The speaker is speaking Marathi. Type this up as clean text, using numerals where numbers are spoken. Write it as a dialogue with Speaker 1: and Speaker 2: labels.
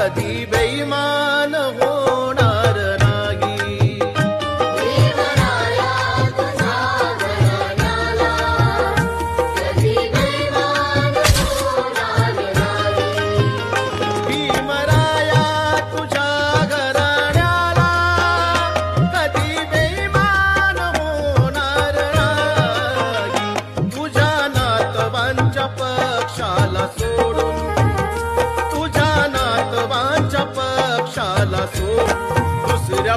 Speaker 1: कधी बेईमान होणार नाही.
Speaker 2: भीमराया तुझ्या घराण्याला कधी बेईमान होणार नाही.
Speaker 1: भीमराया तुझ्या घराण्याला कधी बेईमान होणार नाही. तुझ्या नातवांच्या पक्षाला सोडून तुझ्या नातवांच्या पक्षाला सोडून दुसऱ्या